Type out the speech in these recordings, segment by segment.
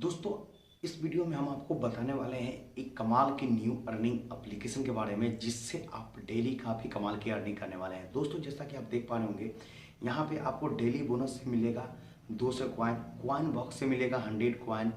दोस्तों, इस वीडियो में हम आपको बताने वाले हैं एक कमाल की न्यू अर्निंग एप्लीकेशन के बारे में, जिससे आप डेली काफ़ी कमाल की अर्निंग करने वाले हैं। दोस्तों, जैसा कि आप देख पा रहे होंगे, यहाँ पे आपको डेली बोनस से मिलेगा 200 कॉइन, कॉइन बॉक्स से मिलेगा 100 कॉइन,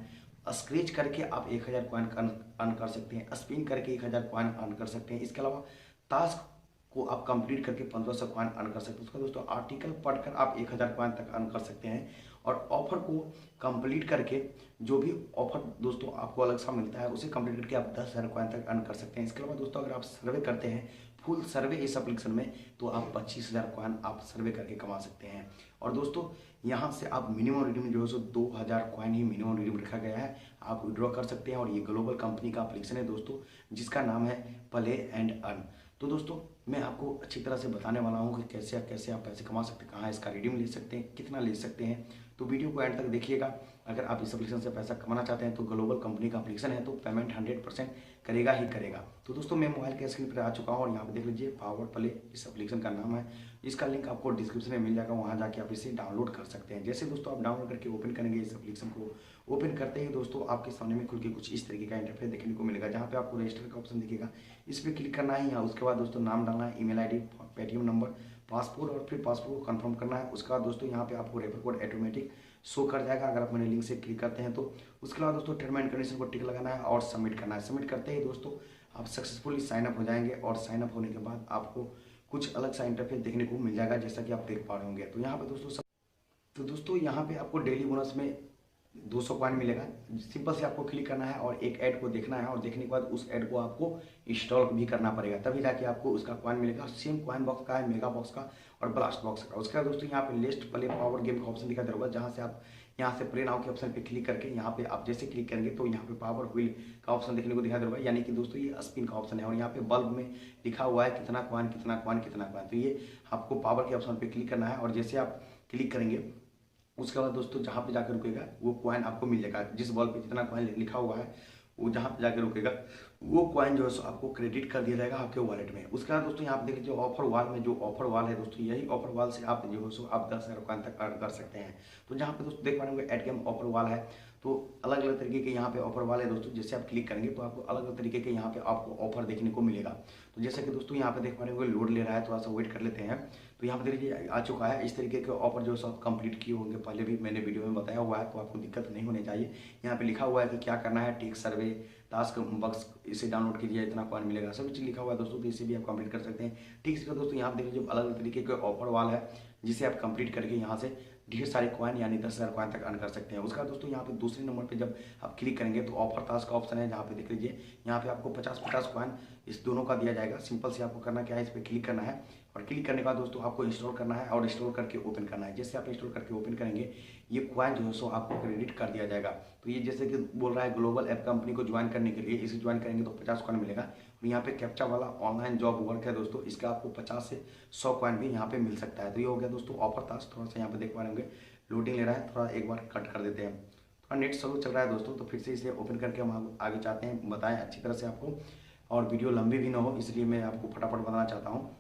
स्क्रैच करके आप 1000 कॉइन अर्न कर सकते हैं, स्पिन करके 1000 कॉइन अर्न कर सकते हैं। इसके अलावा टास्क को आप कंप्लीट करके 1500 कॉइन अर्न कर सकते हैं। उसका दोस्तों आर्टिकल पढ़कर आप 1000 कॉइन तक अर्न कर सकते हैं। और ऑफर को कंप्लीट करके जो भी ऑफर दोस्तों आपको अलग सा मिलता है, उसे कंप्लीट करके आप 10,000 कॉइन तक अर्न कर सकते हैं। इसके अलावा दोस्तों, अगर आप सर्वे करते हैं, फुल सर्वे इस एप्लीकेशन में, तो आप 25,000 कॉइन आप सर्वे करके कमा सकते हैं। और दोस्तों, यहाँ से आप मिनिमम रिडीम जो है सो 2000 कॉइन ही मिनिमम रिडीम रखा गया है, आप विड्रॉ कर सकते हैं। और ये ग्लोबल कंपनी का एप्लीकेशन है दोस्तों, जिसका नाम है प्ले एंड अर्न। तो दोस्तों, मैं आपको अच्छी तरह से बताने वाला हूँ कि कैसे आप पैसे कमा सकते हैं, कहाँ इसका रिडीम ले सकते हैं, कितना ले सकते हैं। तो वीडियो को एंड तक देखिएगा। अगर आप इस एप्लीकेशन से पैसा कमाना चाहते हैं तो ग्लोबल कंपनी का एप्लीकेशन है, तो पेमेंट 100% करेगा ही करेगा। तो दोस्तों, मैं मोबाइल के स्क्रीन पर आ चुका हूँ और यहाँ पे देख लीजिए, पावर प्ले इस एप्लीकेशन का नाम है। इसका लिंक आपको डिस्क्रिप्शन में मिल जाएगा, वहाँ जाके आप इसे डाउनलोड कर सकते हैं। जैसे दोस्तों आप डाउनलोड करके ओपन करेंगे इस एप्लीकेशन को, ओपन करते ही दोस्तों आपके सामने में खुल के कुछ इस तरीके का इंटरफेस देखने को मिलेगा, जहाँ पे आपको रजिस्टर का ऑप्शन दिखेगा, इस पर क्लिक करना है। यहाँ उसके बाद दोस्तों नाम डालना है, email ID, Paytm number, passport, और फिर पासपोर्ट को कंफर्म करना है। उसके बाद दोस्तों यहाँ पे आपको रेफर कोड ऑटोमेटिक शो कर जाएगा अगर आप मेरे लिंक से क्लिक करते हैं तो। उसके बाद दोस्तों टर्म एंड कंडीशन को टिक लगाना है और सबमिट करना है। सबमिट करते ही दोस्तों आप सक्सेसफुली साइन अप हो जाएंगे, और साइन अप होने के बाद आपको कुछ अलग सा इंटरफेस देखने को मिल जाएगा, जैसा कि आप देख पा रहे होंगे। तो यहाँ पे दोस्तों यहाँ पे आपको डेली बोनस में 200 कॉइन मिलेगा। सिंपल से आपको क्लिक करना है और एक ऐड को देखना है, और देखने के बाद उस ऐड को आपको इंस्टॉल भी करना पड़ेगा, तभी जाके आपको उसका कॉइन मिलेगा। सेम कॉइन बॉक्स का है, मेगा बॉक्स का और ब्लास्ट बॉक्स का। उसके बाद दोस्तों यहाँ पे लिस्ट प्ले पावर गेम का ऑप्शन दिखाई दे रहा होगा, जहाँ से आप यहाँ से प्ले नाउ के ऑप्शन पे क्लिक करके यहाँ पे आप जैसे क्लिक करेंगे तो यहाँ पे पावर व्हील का ऑप्शन देखने को दिखाई दे रहा होगा, यानी कि दोस्तों ये स्पिन का ऑप्शन है। और यहाँ पे बल्ब में लिखा हुआ है कितना कॉइन कितना कॉइन कितना कॉइन। तो ये आपको पावर के ऑप्शन पे क्लिक करना है, और जैसे आप क्लिक करेंगे उसके बाद दोस्तों जहाँ पे जाकर रुकेगा वो कॉइन आपको मिल जाएगा। जिस बॉल पे जितना कॉइन लिखा हुआ है, वो जहाँ पे जाकर रुकेगा वो कॉइन जो है सो आपको क्रेडिट कर दिया जाएगा आपके वॉलेट में। उसके बाद दोस्तों यहाँ पे देख लीजिए, ऑफर वॉल में जो ऑफर वॉल है दोस्तों, यही ऑफर वॉल से आप जो है सो आप 10,000 कॉइन तक अर्न कर सकते हैं। तो जहाँ पे दोस्तों देख पा रहे होंगे एड गेम ऑफर वॉल है, तो अलग अलग तरीके के यहाँ पे ऑफर वाले दोस्तों, जैसे आप क्लिक करेंगे तो आपको अलग अलग तरीके के यहाँ पे आपको ऑफर देखने को मिलेगा। तो जैसे कि दोस्तों यहाँ पे देख पा रहे होंगे लोड ले रहा है, थोड़ा सा वेट कर लेते हैं। तो यहाँ पे देखिए आ चुका है। इस तरीके के ऑफर जो सब कंप्लीट किए होंगे, पहले भी मैंने वीडियो में बताया हुआ है, तो आपको दिक्कत नहीं होनी चाहिए। यहाँ पे लिखा हुआ है कि क्या करना है, टेक सर्वे, टास्क बक्स, इसे डाउनलोड कीजिए, इतना कॉइन मिलेगा, सब चीज़ लिखा हुआ है दोस्तों। तो इसे भी आप कंप्लीट कर सकते हैं। ठीक है दोस्तों, यहाँ पे देखिए अलग अलग तरीके के ऑफर वाल है, जिसे आप कंप्लीट करके यहाँ से ढेर सारे कॉइन यानी 10,000 कॉइन तक अर्न कर सकते हैं। उसका दोस्तों यहाँ पे दूसरे नंबर पे जब आप क्लिक करेंगे तो ऑफर टास्क का ऑप्शन है, जहाँ पे देख लीजिए यहाँ पे आपको 50-50 कॉइन इस दोनों का दिया जाएगा। सिंपल से आपको करना क्या है, इस पर क्लिक करना है, और क्लिक करने के बाद दोस्तों आपको इंस्टॉल करना है, और इंस्टॉल करके ओपन करना है। जैसे आप इंस्टॉल करके ओपन करेंगे, ये कॉइन जो है सो आपको क्रेडिट कर दिया जाएगा। तो ये जैसे कि बोल रहा है ग्लोबल ऐप कंपनी को ज्वाइन करने के लिए, इसे ज्वाइन करेंगे तो 50 कॉइन मिलेगा। और यहाँ पे कैप्चा वाला ऑनलाइन जॉब वर्क है दोस्तों, इसका आपको 50 से 100 कॉइन भी यहाँ पे मिल सकता है। तो ये हो गया दोस्तों ऑफर टास्क। थोड़ा सा यहाँ पे देख पा रहे होंगे लोडिंग ले रहा है, थोड़ा एक बार कट कर देते हैं। थोड़ा नेट स्लो चल रहा है दोस्तों, तो फिर से इसे ओपन करके हम आगे चाहते हैं बताएं अच्छी तरह से आपको, और वीडियो लंबी भी ना हो, इसलिए मैं आपको फटाफट बताना चाहता हूँ।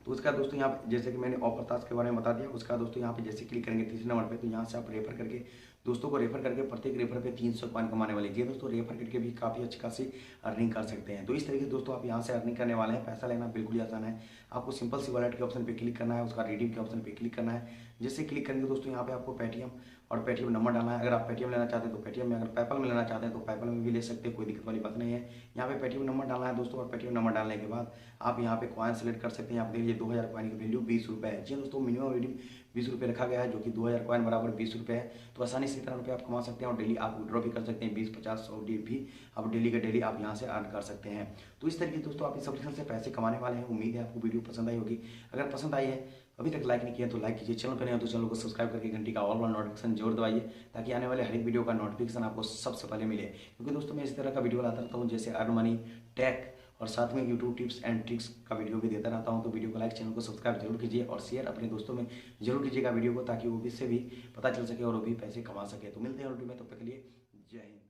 तो उसका दोस्तों यहाँ पे जैसे कि मैंने ऑफर टास्क के बारे में बता दिया। उसका दोस्तों यहाँ पे जैसे क्लिक करेंगे तीसरे नंबर पे, तो यहाँ से आप रेफर करके दोस्तों को रेफर करके प्रत्येक रेफर पे 300 कॉइन कमाने वाले जी दोस्तों, रेफर करके भी काफ़ी अच्छी खासी अर्निंग कर सकते हैं। तो इस तरीके से दोस्तों आप यहाँ से अर्निंग करने वाले हैं। पैसा लेना बिल्कुल ही आसान है। आपको सिंपल सी वॉलेट के ऑप्शन पे क्लिक करना है, उसका रिडीम के ऑप्शन पे क्लिक करना है। जैसे क्लिक करेंगे दोस्तों यहाँ पे आपको पेटीएम और पेटीएम नंबर डालना है। अगर आप पेटीएम लेना चाहते हैं तो पेटीएम में, अगर पेपल में लेना चाहते हैं तो पेपल में भी ले सकते हैं, कोई दिक्कत वाली बात नहीं है। यहाँ पे पेटीएम नंबर डालना है दोस्तों, और पेटीएम नंबर डालने के बाद आप यहाँ पे कॉइन सेलेक्ट कर सकते हैं। आप देखिए 2000 कॉइन की वैल्यू 20 रुपये है। जी दोस्तों, मिनिमम रिडीम 20 रुपये रखा गया है, जो कि 2000 कॉइन बराबर 20 रुपये है। तो आसानी से इतना रुपये आप कमा सकते हैं, और डेली आप विड्रॉ भी कर सकते हैं। 20, 50, 100 भी आप डेली का डेली आप यहाँ से अर्न कर सकते हैं। तो इस तरीके दोस्तों आप इस एप्लीकेशन से पैसे कमाने वाले हैं। उम्मीद है आपको वीडियो पसंद आई होगी। अगर पसंद आई है, अभी तक लाइक नहीं किया तो लाइक कीजिए, चैनल पर नहीं हो तो चैनल को सब्सक्राइब करके घंटी का ऑल वाला नोटिफिकेशन जरूर दबाइए, ताकि आने वाले हर एक वीडियो का नोटिफिकेशन आपको सबसे पहले मिले। क्योंकि दोस्तों मैं इस तरह का वीडियो लाता रहता हूँ, जैसे अर्न मनी, टेक, और साथ में यूट्यूब टिप्स एंड ट्रिक्स का वीडियो भी देता रहता हूँ। तो वीडियो को लाइक, चैनल को सब्सक्राइब जरूर कीजिए, और शेयर अपने दोस्तों में जरूर कीजिएगा वीडियो को, ताकि वो भी इससे भी पता चल सके और वो भी पैसे कमा सके। तो मिलते हैं वीडियो में, तब तक के लिए जय हिंद।